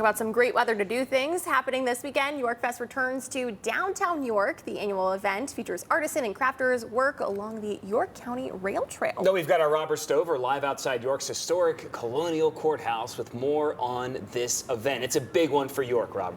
About some great weather to do things happening this weekend. Yorkfest returns to downtown York. The annual event features artisan and crafters work along the York County Rail Trail. Now we've got our Robert Stover live outside York's historic Colonial Courthouse with more on this event. It's a big one for York, Rob.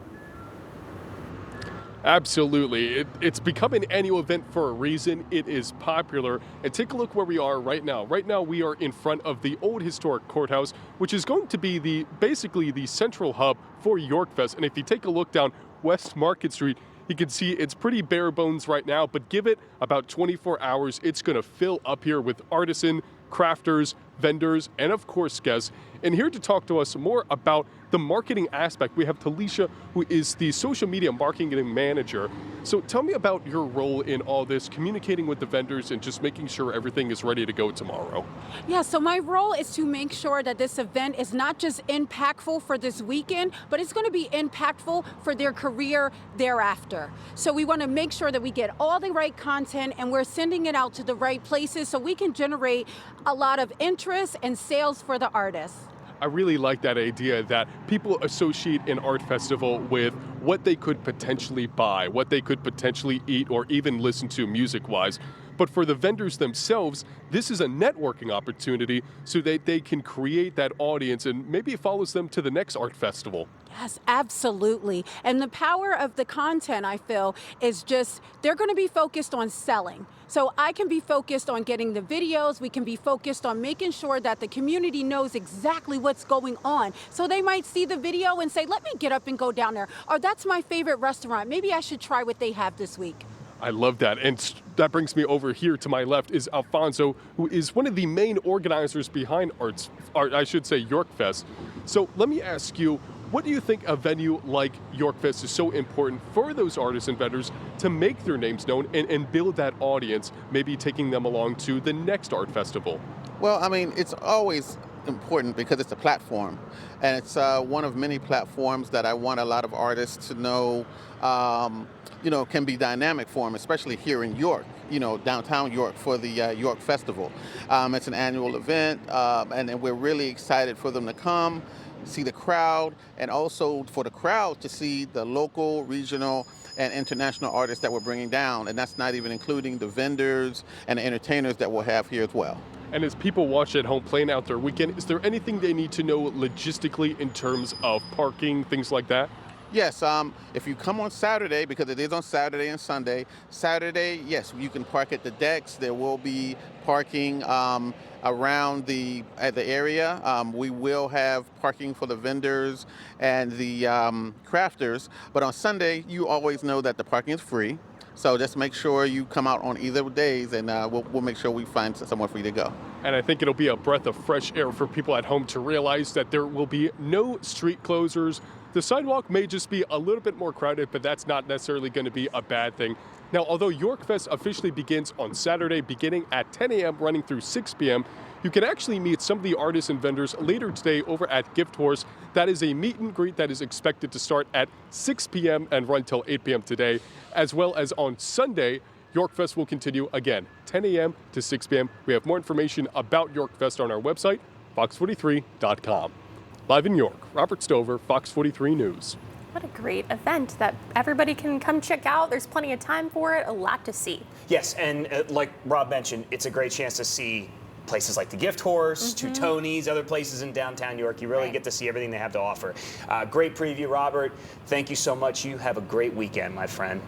Absolutely. It's become an annual event for a reason. It is popular. And take a look where we are right now. Right now we are in front of the old historic courthouse, which is going to be basically the central hub for Yorkfest. And if you take a look down West Market Street, you can see it's pretty bare bones right now, but give it about 24 hours, it's going to fill up here with artisan, crafters, vendors, and of course guests. And here to talk to us more about the marketing aspect, we have Talisha, who is the social media marketing manager. So tell me about your role in all this, communicating with the vendors and just making sure everything is ready to go tomorrow. Yeah, so my role is to make sure that this event is not just impactful for this weekend, but it's going to be impactful for their career thereafter. So we want to make sure that we get all the right content and we're sending it out to the right places so we can generate a lot of interest and sales for the artists. I really like that idea that people associate an art festival with what they could potentially buy, what they could potentially eat, or even listen to music-wise. But for the vendors themselves, this is a networking opportunity so that they can create that audience and maybe it follows them to the next art festival. Yes, absolutely. And the power of the content, I feel, is just they're going to be focused on selling. So I can be focused on getting the videos. We can be focused on making sure that the community knows exactly what's going on. So they might see the video and say, let me get up and go down there. Or that's my favorite restaurant. Maybe I should try what they have this week. I love that. And that brings me over here to my left is Alfonso, who is one of the main organizers behind Yorkfest. So let me ask you, what do you think a venue like Yorkfest is so important for those artists and vendors to make their names known and build that audience, maybe taking them along to the next art festival? Well, I mean, it's always important because it's a platform, and it's one of many platforms that I want a lot of artists to know, can be dynamic for them, especially here in York, downtown York for the York Festival. It's an annual event, and we're really excited for them to come, see the crowd, and also for the crowd to see the local, regional, and international artists that we're bringing down. And that's not even including the vendors and the entertainers that we'll have here as well. And as people watch at home playing out their weekend, is there anything they need to know logistically in terms of parking, things like that? Yes, if you come on Saturday, because it is on Saturday and Sunday, Saturday, yes, you can park at the decks. There will be parking around the area. We will have parking for the vendors and the crafters. But on Sunday, you always know that the parking is free. So just make sure you come out on either days, and we'll make sure we find somewhere for you to go. And I think it'll be a breath of fresh air for people at home to realize that there will be no street closures. The sidewalk may just be a little bit more crowded, but that's not necessarily going to be a bad thing. Now, although Yorkfest officially begins on Saturday, beginning at 10 a.m., running through 6 p.m., you can actually meet some of the artists and vendors later today over at Gift Horse. That is a meet and greet that is expected to start at 6 p.m. and run till 8 p.m. today, as well as on Sunday. Yorkfest will continue again, 10 a.m. to 6 p.m. We have more information about Yorkfest on our website, fox43.com. Live in York, Robert Stover, Fox 43 News. What a great event that everybody can come check out. There's plenty of time for it, a lot to see. Yes, and like Rob mentioned, it's a great chance to see places like the Gift Horse, to Tony's, other places in downtown York. You really get to see everything they have to offer. Great preview, Robert. Thank you so much. You have a great weekend, my friend.